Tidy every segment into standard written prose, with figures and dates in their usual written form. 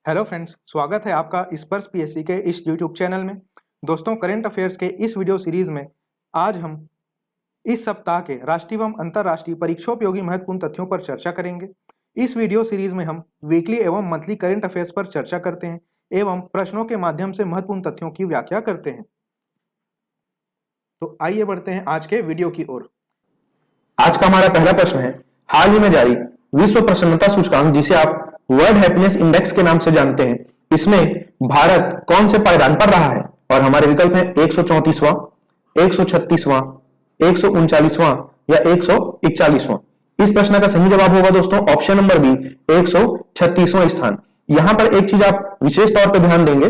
Hello friends, स्वागत है आपका स्पर्श पीएससी के इस यूट्यूब चैनल में। दोस्तों, करंट अफेयर्स के इस वीडियो सीरीज में आज हम इस सप्ताह के राष्ट्रीय एवं अंतर्राष्ट्रीय परीक्षोपयोगी महत्वपूर्ण तथ्यों पर चर्चा करेंगे। इस वीडियो सीरीज में हम वीकली एवं मंथली करंट अफेयर्स पर चर्चा करते हैं एवं प्रश्नों के माध्यम से महत्वपूर्ण तथ्यों की व्याख्या करते हैं। तो आइए बढ़ते हैं आज के वीडियो की ओर। आज का हमारा पहला प्रश्न है, हाल ही में जारी विश्व प्रसन्नता सूचकांक, जिसे आप वर्ल्ड हैप्पीनेस इंडेक्स के नाम से जानते हैं, इसमें भारत कौन से पायदान पर रहा है? और हमारे विकल्प हैं 134वां, 136वां, 139वां या 141वां। इस प्रश्न का सही जवाब होगा दोस्तों ऑप्शन नंबर बी, 136वां स्थान। यहां पर एक चीज आप विशेष तौर पर ध्यान देंगे,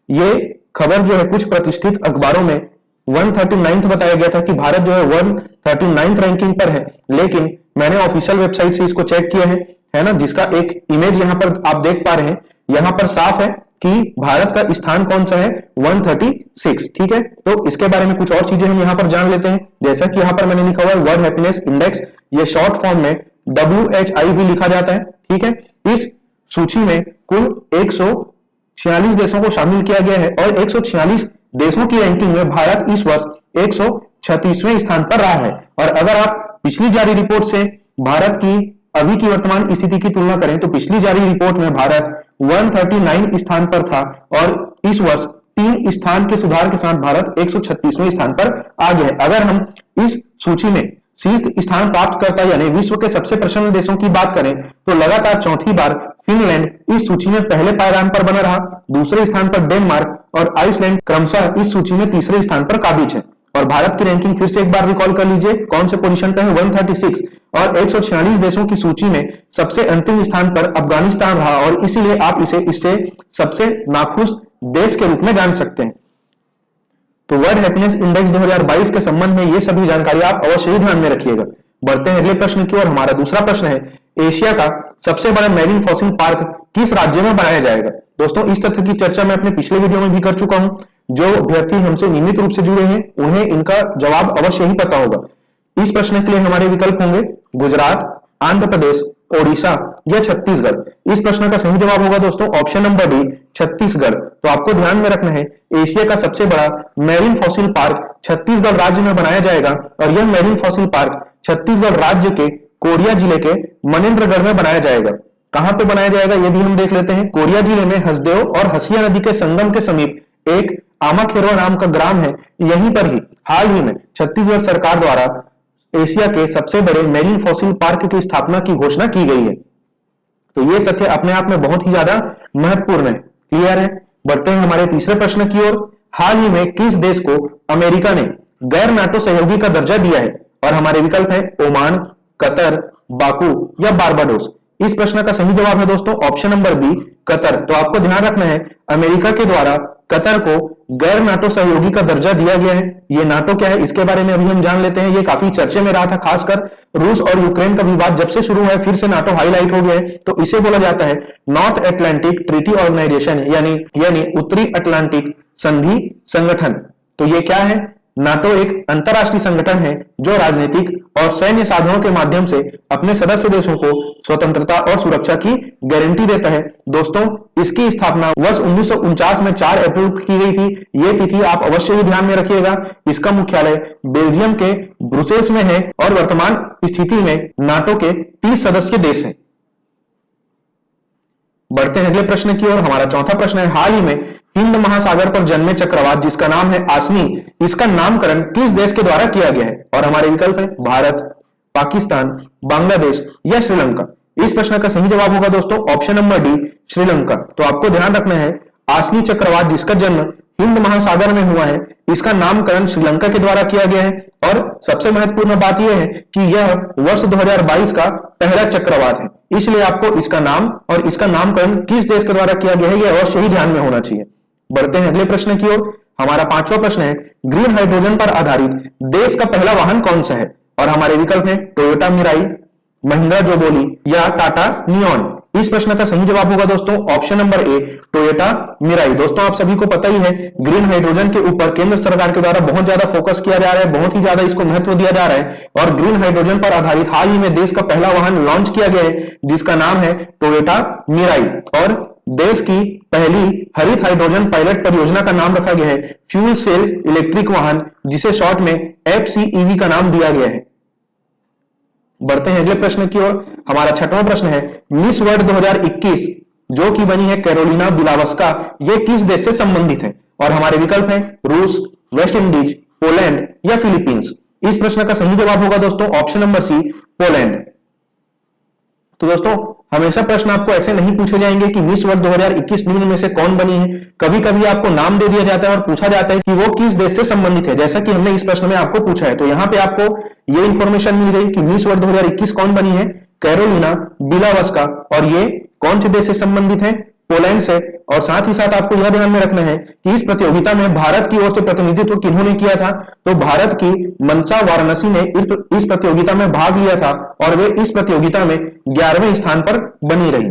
ये खबर जो है कुछ प्रतिष्ठित अखबारों में 139 बताया गया था कि भारत जो है 139 रैंकिंग पर है, लेकिन मैंने ऑफिशियल वेबसाइट से इसको चेक किया है ना, जिसका एक इमेज यहां पर आप देख पा रहे हैं। यहां पर साफ है कि भारत का स्थान कौन सा है, 136। ठीक है, तो इसके बारे में कुछ और चीजें हम यहां पर जान लेते हैं। जैसा कि यहां पर मैंने लिखा हुआ है वर्ल्ड हैप्पीनेस इंडेक्स, ये शॉर्ट फॉर्म में WHI भी लिखा जाता है। ठीक है, इस सूची में कुल 146 देशों को शामिल किया गया है और 146 देशों की रैंकिंग में भारत इस वर्ष 136वें स्थान पर रहा है। और अगर आप पिछली जारी रिपोर्ट से भारत की अभी की वर्तमान स्थिति की तुलना करें तो पिछली जारी रिपोर्ट में भारत 139 स्थान पर था और इस वर्ष 3 स्थान के सुधार के साथ भारत 136वें स्थान पर आ गया है। अगर हम इस सूची में शीर्ष स्थान प्राप्त करता यानी विश्व के सबसे प्रसन्न देशों की बात करें तो लगातार चौथी बार फिनलैंड इस सूची में पहले पायदान पर बना रहा, दूसरे स्थान पर डेनमार्क और आइसलैंड क्रमशः इस सूची में तीसरे स्थान पर काबिज है। और भारत की रैंकिंग फिर से एक बार रिकॉल कर लीजिए, कौन से पोजीशन पे है, 136, और 146 देशों की सूची में सबसे अंतिम स्थान पर अफगानिस्तान रहा और इसीलिए आप इससे सबसे नाखुश देश के रूप में जान सकते हैं। तो वर्ल्ड हैप्पीनेस इंडेक्स 2022 के संबंध में ये सभी जानकारी आप अवश्य ही ध्यान में रखिएगा। बढ़ते हैं अगले प्रश्न की ओर। हमारा दूसरा प्रश्न है, एशिया का सबसे बड़ा मैरीन फॉसिल पार्क किस राज्य में बनाया जाएगा? दोस्तों, इस तथ्य की चर्चा मैं अपने पिछले वीडियो में भी कर चुका हूं। जो अभ्यर्थी हमसे नियमित रूप से जुड़े हैं उन्हें इनका जवाब अवश्य ही पता होगा। इस प्रश्न के लिए हमारे विकल्प होंगे गुजरात, आंध्र प्रदेश, ओडिशा या छत्तीसगढ़। इस प्रश्न का सही जवाब होगा दोस्तों ऑप्शन नंबर डी, छत्तीसगढ़। तो आपको ध्यान में रखना है, एशिया का सबसे बड़ा मैरीन फॉसिल पार्क छत्तीसगढ़ राज्य में बनाया जाएगा और यह मैरीन फॉसिल पार्क छत्तीसगढ़ राज्य के कोरिया जिले के मनेन्द्रगढ़ में बनाया जाएगा। कहां पे बनाया जाएगा ये भी हम देख लेते हैं। कोरिया जिले में हसदेव और हसिया नदी के संगम के समीप एक आमाखेरवा नाम का ग्राम है। यहीं पर ही हाल ही में छत्तीसगढ़ सरकार द्वारा एशिया के सबसे बड़े मैरीन फॉसिल पार्क की स्थापना की घोषणा की गई है। तो ये तथ्य अपने आप में बहुत ही ज्यादा महत्वपूर्ण है। क्लियर है? बढ़ते हैं हमारे तीसरे प्रश्न की ओर। हाल ही में किस देश को अमेरिका ने गैर नाटो सहयोगी का दर्जा दिया है? और हमारे विकल्प है ओमान, कतर, बाकू या बारबाडोस। इस प्रश्न का सही जवाब है दोस्तों ऑप्शन नंबर बी, कतर। तो आपको ध्यान रखना है, अमेरिका के द्वारा कतर को गैर नाटो सहयोगी का दर्जा दिया गया है। ये नाटो क्या है इसके बारे में अभी हम जान लेते हैं। ये काफी चर्चे में रहा था, खासकर रूस और यूक्रेन का विवाद जब से शुरू हुआ है फिर से नाटो हाईलाइट हो गया है। तो इसे बोला जाता है नॉर्थ अटलांटिक ट्रीटी ऑर्गेनाइजेशन, यानी उत्तरी अटलांटिक संधि संगठन। तो ये क्या है? नाटो एक अंतरराष्ट्रीय संगठन है जो राजनीतिक और सैन्य साधनों के माध्यम से अपने सदस्य देशों को स्वतंत्रता और सुरक्षा की गारंटी देता है। दोस्तों, इसकी स्थापना वर्ष 1949 में 4 अप्रैल को की गई थी। ये तिथि आप अवश्य ही ध्यान में रखिएगा। इसका मुख्यालय बेल्जियम के ब्रुसेल्स में है और वर्तमान स्थिति में नाटो के 30 सदस्य देश हैं। बढ़ते हैं अगले प्रश्न की ओर। हमारा चौथा प्रश्न है, हाल ही में हिंद महासागर पर जन्मे चक्रवात जिसका नाम है आसनी, इसका नामकरण किस देश के द्वारा किया गया है? और हमारे विकल्प है भारत, पाकिस्तान, बांग्लादेश या श्रीलंका। इस प्रश्न का सही जवाब होगा दोस्तों ऑप्शन नंबर डी, श्रीलंका। तो आपको ध्यान रखना है, आसनी चक्रवात जिसका जन्म हिंद महासागर में हुआ है, इसका नामकरण श्रीलंका के द्वारा किया गया है। और सबसे महत्वपूर्ण बात यह है कि यह वर्ष 2022 का पहला चक्रवात है, इसलिए आपको इसका नाम और इसका नामकरण किस देश के द्वारा किया गया है यह अवश्य ही ध्यान में होना चाहिए। बढ़ते हैं अगले प्रश्न की ओर। हमारा पांचवा प्रश्न है, ग्रीन हाइड्रोजन पर आधारित देश का पहला वाहन कौन सा है? और हमारे विकल्प है टोयोटा मिराई, महिंद्रा जोबोली या टाटा नियॉन। इस प्रश्न का सही जवाब होगा दोस्तों option number A, Toyota Mirai. दोस्तों, आप सभी को पता ही है ग्रीन हाइड्रोजन के ऊपर केंद्र सरकार के द्वारा बहुत ज्यादा फोकस किया जा रहा है, बहुत ही ज्यादा इसको महत्व दिया जा रहा है और ग्रीन हाइड्रोजन पर आधारित हाल ही में देश का पहला वाहन लॉन्च किया गया है जिसका नाम है टोयोटा मिराई। और देश की पहली हरित हाइड्रोजन पायलट परियोजना का नाम रखा गया है फ्यूल सेल इलेक्ट्रिक वाहन, जिसे शॉर्ट में FCEV का नाम दिया गया है। बढ़ते हैं अगले प्रश्न की ओर। हमारा छठवां प्रश्न है मिस वर्ल्ड 2021 जो कि बनी है कैरोलिना बिलावस्का, ये किस देश से संबंधित है? और हमारे विकल्प हैं रूस, वेस्ट इंडीज, पोलैंड या फिलीपींस। इस प्रश्न का सही जवाब होगा दोस्तों ऑप्शन नंबर सी, पोलैंड। तो दोस्तों हमेशा प्रश्न आपको ऐसे नहीं पूछे जाएंगे कि मिस वर्ल्ड 2021 निम्न में से कौन बनी है। कभी कभी आपको नाम दे दिया जाता है और पूछा जाता है कि वो किस देश से संबंधित है, जैसा कि हमने इस प्रश्न में आपको पूछा है। तो यहां पे आपको ये इंफॉर्मेशन मिल गई कि मिस वर्ल्ड 2021 कौन बनी है, कैरोलिना बिलावस्का, और ये कौन से देश से संबंधित है, पोलैंड से। और साथ ही साथ आपको यह ध्यान में रखना है कि इस प्रतियोगिता में भारत की ओर से प्रतिनिधित्व किन्होंने किया था, तो भारत की मनसा वाराणसी ने इस प्रतियोगिता में भाग लिया था और वे इस प्रतियोगिता में 11वें स्थान पर बनी रही।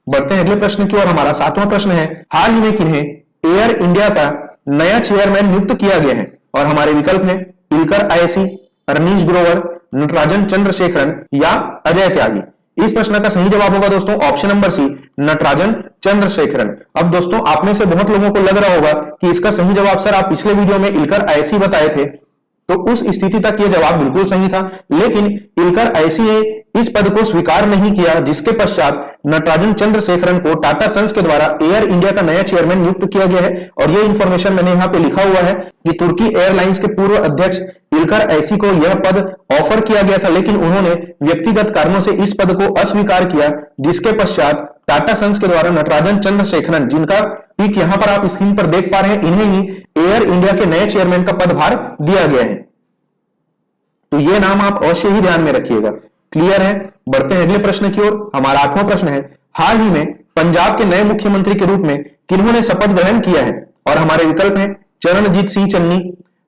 बढ़ते हैं अगले प्रश्न की ओर। हमारा सातवां प्रश्न है हाल ही में किन्हें एयर इंडिया का नया चेयरमैन नियुक्त किया गया है? और हमारे विकल्प हैं इल्कर आईएसी, अरनीश ग्रोवर, नटराजन चंद्रशेखरन या अजय त्यागी। इस प्रश्न का सही जवाब होगा दोस्तों option number C, Natarajan Chandrasekaran. अब दोस्तों आप में से बहुत लोगों को लग रहा होगा कि इसका सही जवाब सर आप पिछले वीडियो में इल्कर आईएसी बताए थे, तो उस स्थिति तक यह जवाब बिल्कुल सही था, लेकिन इल्कर आईएसी ने इस पद को स्वीकार नहीं किया, जिसके पश्चात नटराजन चंद्रशेखरन को टाटा सन्स के द्वारा एयर इंडिया का नया चेयरमैन नियुक्त किया गया है। और यह इंफॉर्मेशन मैंने यहां पे लिखा हुआ है कि तुर्की एयरलाइंस के पूर्व अध्यक्ष इल्कर आईएसी को यह पद ऑफर किया गया था, लेकिन उन्होंने व्यक्तिगत कारणों से इस पद को अस्वीकार किया, जिसके पश्चात टाटा सन्स के द्वारा नटराजन चंद्रशेखरन, जिनका पिक यहां पर आप स्क्रीन पर देख पा रहे हैं, इन्हें ही एयर इंडिया के नए चेयरमैन का पदभार दिया गया है। तो यह नाम आप अवश्य ही ध्यान में रखिएगा। क्लियर है? बढ़ते हैं अगले प्रश्न की ओर। हमारा आठवां प्रश्न है हाल ही में पंजाब के नए मुख्यमंत्री के रूप में किन्होंने शपथ ग्रहण किया है? और हमारे विकल्प हैं चरणजीत सिंह चन्नी,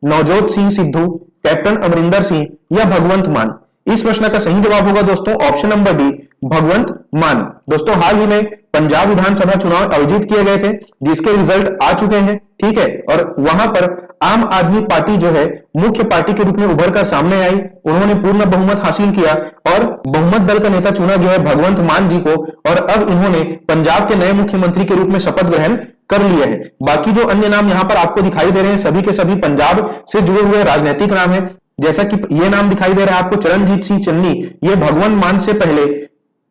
नवजोत सिंह सिद्धू, कैप्टन अमरिंदर सिंह या भगवंत मान। इस प्रश्न का सही जवाब होगा दोस्तों ऑप्शन नंबर डी, भगवंत मान। दोस्तों हाल ही में पंजाब विधानसभा चुनाव आयोजित किए गए थे, जिसके रिजल्ट आ चुके हैं, ठीक है। और वहां पर आम आदमी पार्टी जो है मुख्य पार्टी के रूप में उभर कर सामने आई, उन्होंने पूर्ण बहुमत हासिल किया और बहुमत दल का नेता चुना गया है भगवंत मान जी को, और अब इन्होंने पंजाब के नए मुख्यमंत्री के रूप में शपथ ग्रहण कर लिया है। बाकी जो अन्य नाम यहां पर आपको दिखाई दे रहे हैं सभी के सभी पंजाब से जुड़े हुए राजनीतिक नाम है। जैसा कि ये नाम दिखाई दे रहा है आपको चरणजीत सिंह चन्नी, ये भगवंत मान से पहले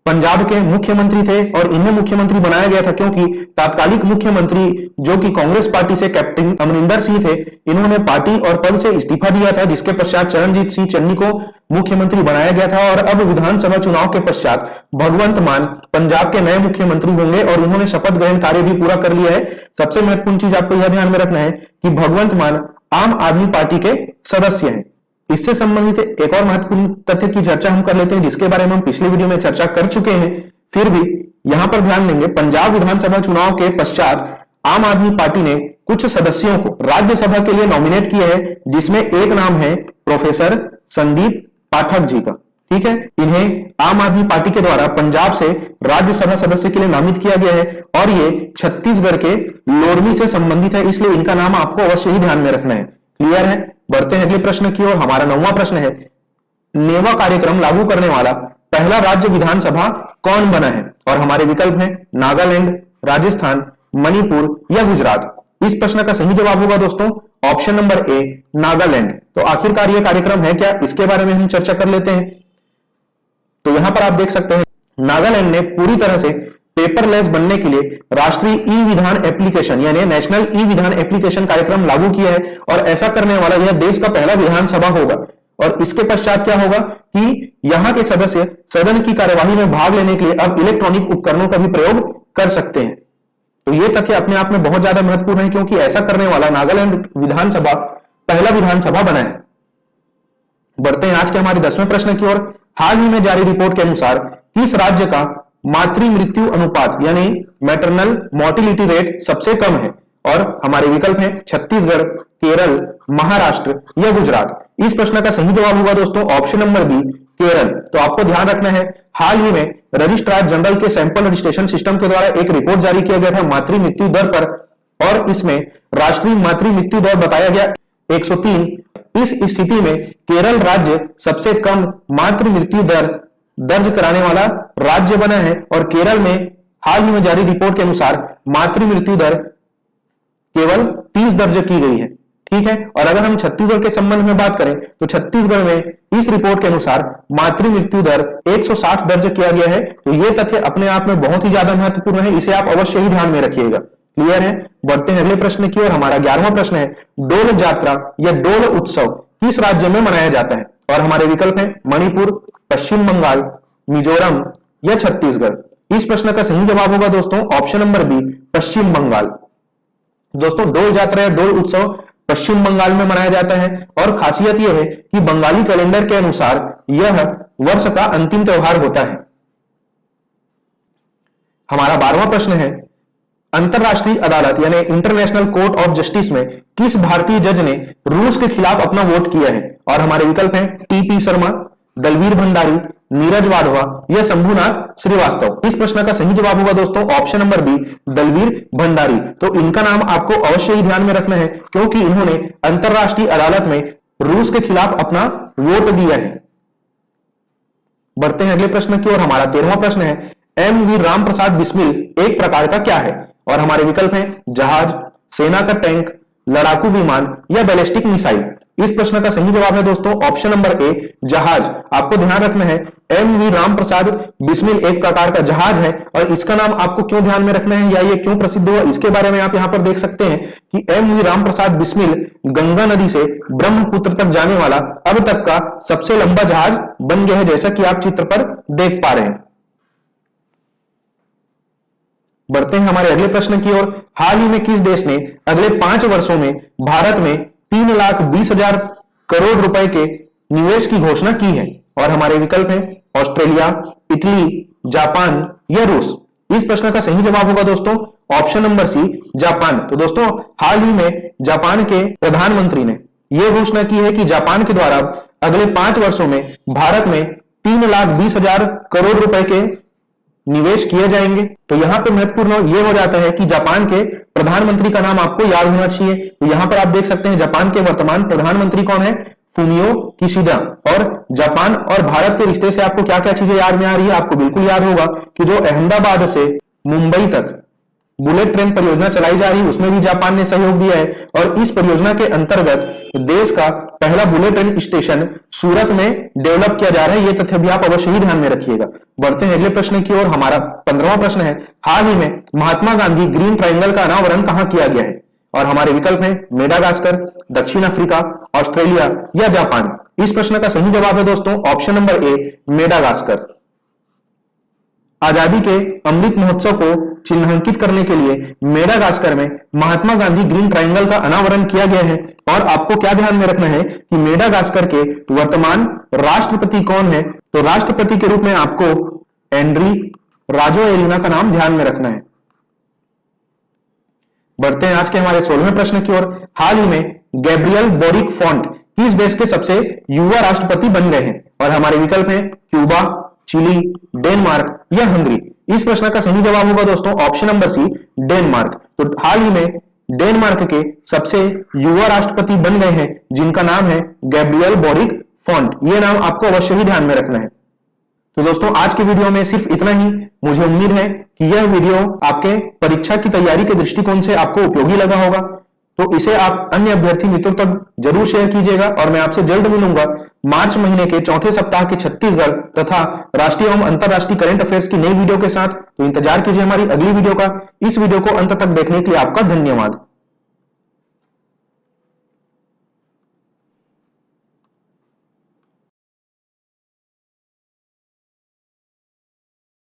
पंजाब के मुख्यमंत्री थे और इन्हें मुख्यमंत्री बनाया गया था क्योंकि तात्कालिक मुख्यमंत्री जो कि कांग्रेस पार्टी से कैप्टन अमरिंदर सिंह थे, इन्होंने पार्टी और पद से इस्तीफा दिया था, जिसके पश्चात चरणजीत सिंह चन्नी को मुख्यमंत्री बनाया गया था। और अब विधानसभा चुनाव के पश्चात भगवंत मान पंजाब के नए मुख्यमंत्री होंगे और उन्होंने शपथ ग्रहण कार्य भी पूरा कर लिया है। सबसे महत्वपूर्ण चीज आपको यह ध्यान में रखना है कि भगवंत मान आम आदमी पार्टी के सदस्य हैं। इससे संबंधित एक और महत्वपूर्ण तथ्य की चर्चा हम कर लेते हैं, जिसके बारे में हम पिछले वीडियो में चर्चा कर चुके हैं, फिर भी यहां पर ध्यान देंगे। पंजाब विधानसभा चुनाव के पश्चात आम आदमी पार्टी ने कुछ सदस्यों को राज्यसभा के लिए नॉमिनेट किया है, जिसमें एक नाम है प्रोफेसर संदीप पाठक जी का, ठीक है। इन्हें आम आदमी पार्टी के द्वारा पंजाब से राज्यसभा सदस्य के लिए नामित किया गया है और ये छत्तीसगढ़ के लोरमी से संबंधित है, इसलिए इनका नाम आपको अवश्य ही ध्यान में रखना है। क्लियर है? बढ़ते हैं अगले प्रश्न की ओर। हमारा 9वां प्रश्न है नेवा कार्यक्रम लागू करने वाला पहला राज्य विधानसभा कौन बना है? और हमारे विकल्प हैं नागालैंड, राजस्थान, मणिपुर या गुजरात। इस प्रश्न का सही जवाब होगा दोस्तों ऑप्शन नंबर ए, नागालैंड। तो आखिरकार यह कार्यक्रम है क्या, इसके बारे में हम चर्चा कर लेते हैं। तो यहां पर आप देख सकते हैं नागालैंड ने पूरी तरह से पेपरलेस बनने के लिए राष्ट्रीय ई विधान एप्लीकेशन यानी नेशनल ई विधान एप्लीकेशन कार्यक्रम लागू किया है और ऐसा करने वाला यह देश का पहला विधानसभा होगा। और इसके पश्चात क्या होगा कि यहां के सदस्य सदन की कार्यवाही में भाग लेने के लिए अब इलेक्ट्रॉनिक उपकरणों का भी प्रयोग कर सकते हैं। तो यह तथ्य अपने आप में बहुत ज्यादा महत्वपूर्ण है क्योंकि ऐसा करने वाला नागालैंड विधानसभा पहला विधानसभा बना है। बढ़ते हैं आज के हमारे 10वें प्रश्न की ओर। हाल ही में जारी रिपोर्ट के अनुसार किस राज्य का मातृ मृत्यु अनुपात यानी मैटरनल मोर्टिलिटी रेट सबसे कम है? और हमारे विकल्प हैं छत्तीसगढ़, केरल, महाराष्ट्र या गुजरात। इस प्रश्न का सही जवाब होगा दोस्तों ऑप्शन नंबर बी, केरल। तो आपको ध्यान रखना है हाल ही में रजिस्ट्रार जनरल के सैंपल रजिस्ट्रेशन सिस्टम के द्वारा एक रिपोर्ट जारी किया गया था मातृ मृत्यु दर पर, और इसमें राष्ट्रीय मातृ मृत्यु दर बताया गया 103। इस स्थिति में केरल राज्य सबसे कम मातृ मृत्यु दर दर्ज कराने वाला राज्य बना है और केरल में हाल ही में जारी रिपोर्ट के अनुसार मातृ मृत्यु दर केवल 30 दर्ज की गई है। ठीक है, और अगर हम छत्तीसगढ़ के संबंध में बात करें तो छत्तीसगढ़ में इस रिपोर्ट के अनुसार मातृ मृत्यु दर 160 दर्ज किया गया है। तो यह तथ्य अपने आप में बहुत ही ज्यादा महत्वपूर्ण है, इसे आप अवश्य ही ध्यान में रखिएगा। क्लियर है? बढ़ते हैं अगले प्रश्न की ओर। हमारा 11वां प्रश्न है, डोल यात्रा या डोल उत्सव किस राज्य में मनाया जाता है? और हमारे विकल्प है मणिपुर, पश्चिम बंगाल, मिजोरम या छत्तीसगढ़। इस प्रश्न का सही जवाब होगा दोस्तों ऑप्शन नंबर बी, पश्चिम बंगाल। दोस्तों डोल यात्रा या डोल उत्सव पश्चिम बंगाल में मनाया जाता है और खासियत यह है कि बंगाली कैलेंडर के अनुसार यह वर्ष का अंतिम त्योहार होता है। हमारा 12वां प्रश्न है, अंतरराष्ट्रीय अदालत यानी इंटरनेशनल कोर्ट ऑफ जस्टिस में किस भारतीय जज ने रूस के खिलाफ अपना वोट किया है? और हमारे विकल्प हैं टीपी शर्मा, दलवीर भंडारी, नीरज वाधवा या शंभुनाथ श्रीवास्तव। इस प्रश्न का सही जवाब होगा दोस्तों option number B, Dalveer Bhandari. तो इनका नाम आपको अवश्य ही ध्यान में रखना है क्योंकि इन्होंने अंतरराष्ट्रीय अदालत में रूस के खिलाफ अपना वोट दिया है। बढ़ते हैं अगले प्रश्न की ओर। हमारा 13वां प्रश्न है, एम.वी. राम प्रसाद बिस्मिल एक प्रकार का क्या है? और हमारे विकल्प हैं जहाज, सेना का टैंक, लड़ाकू विमान या बैलिस्टिक मिसाइल। इस प्रश्न का सही जवाब है दोस्तों ऑप्शन नंबर ए, जहाज। आपको ध्यान रखना है एम.वी. राम प्रसाद बिस्मिल एक प्रकार का जहाज है और इसका नाम आपको क्यों ध्यान में रखना है या ये क्यों प्रसिद्ध हुआ इसके बारे में आप यहां पर देख सकते हैं कि एम.वी. राम प्रसाद बिस्मिल गंगा नदी से ब्रह्मपुत्र तक जाने वाला अब तक का सबसे लंबा जहाज बन गया है, जैसा कि आप चित्र पर देख पा रहे हैं। बढ़ते हैं हमारे अगले प्रश्न की ओर। हाल ही में किस देश ने अगले 5 वर्षों में भारत में 3,20,000 करोड़ रुपए के निवेश की घोषणा की है? और हमारे विकल्प हैं ऑस्ट्रेलिया, इटली, जापान या रूस। इस प्रश्न का सही जवाब होगा दोस्तों ऑप्शन नंबर सी, जापान। तो दोस्तों हाल ही में जापान के प्रधानमंत्री ने यह घोषणा की है कि जापान के द्वारा अगले 5 वर्षों में भारत में 3,20,000 करोड़ रुपए के निवेश किए जाएंगे। तो यहां पे महत्वपूर्ण यह हो जाता है कि जापान के प्रधानमंत्री का नाम आपको याद होना चाहिए। तो यहां पर आप देख सकते हैं जापान के वर्तमान प्रधानमंत्री कौन है? फूमियो किशिडा। और जापान और भारत के रिश्ते से आपको क्या क्या चीजें याद में आ रही है? आपको बिल्कुल याद होगा कि जो अहमदाबाद से मुंबई तक बुलेट ट्रेन परियोजना चलाई जा रही है उसमें भी जापान ने सहयोग दिया है और इस परियोजना के अंतर्गत देश का पहला बुलेट ट्रेन स्टेशन सूरत में डेवलप किया जा रहा है। यह तथ्य भी आप अवश्य ही ध्यान में रखिएगा। बढ़ते हैं अगले प्रश्न की ओर। हमारा 15वां प्रश्न है, हाल ही में महात्मा गांधी ग्रीन ट्रायंगल का अनावरण कहां किया गया है? और हमारे विकल्प हैं मेडागास्कर, दक्षिण अफ्रीका, ऑस्ट्रेलिया या जापान। इस प्रश्न का सही जवाब है दोस्तों ऑप्शन नंबर ए, मेडागास्कर। आजादी के अमृत महोत्सव को चिन्हांकित करने के लिए मेडागास्कर में महात्मा गांधी ग्रीन ट्रायंगल का अनावरण किया गया है। और आपको क्या ध्यान में रखना है कि मेडागास्कर के वर्तमान राष्ट्रपति कौन है? तो राष्ट्रपति के रूप में आपको एंड्री राजोएलिना का नाम ध्यान में रखना है। बढ़ते हैं आज के हमारे 16वें प्रश्न की ओर। हाल ही में गैब्रियल बोरिक फॉन्ट किस देश के सबसे युवा राष्ट्रपति बन गए हैं? और हमारे विकल्प हैं क्यूबा, चिली, डेनमार्क या हंगरी। इस प्रश्न का सही जवाब होगा दोस्तों ऑप्शन नंबर सी, डेनमार्क। तो हाल ही में डेनमार्क के सबसे युवा राष्ट्रपति बन गए हैं जिनका नाम है गैब्रियल बोरिक फॉन्ट। यह नाम आपको अवश्य ही ध्यान में रखना है। तो दोस्तों आज के वीडियो में सिर्फ इतना ही। मुझे उम्मीद है कि यह वीडियो आपके परीक्षा की तैयारी के दृष्टिकोण से आपको उपयोगी लगा होगा। तो इसे आप अन्य अभ्यर्थी मित्रों तक जरूर शेयर कीजिएगा और मैं आपसे जल्द मिलूंगा मार्च महीने के चौथे सप्ताह के छत्तीसगढ़ तथा राष्ट्रीय एवं अंतरराष्ट्रीय करंट अफेयर्स की नई वीडियो के साथ। तो इंतजार कीजिए हमारी अगली वीडियो का। इस वीडियो को अंत तक देखने के लिए आपका धन्यवाद।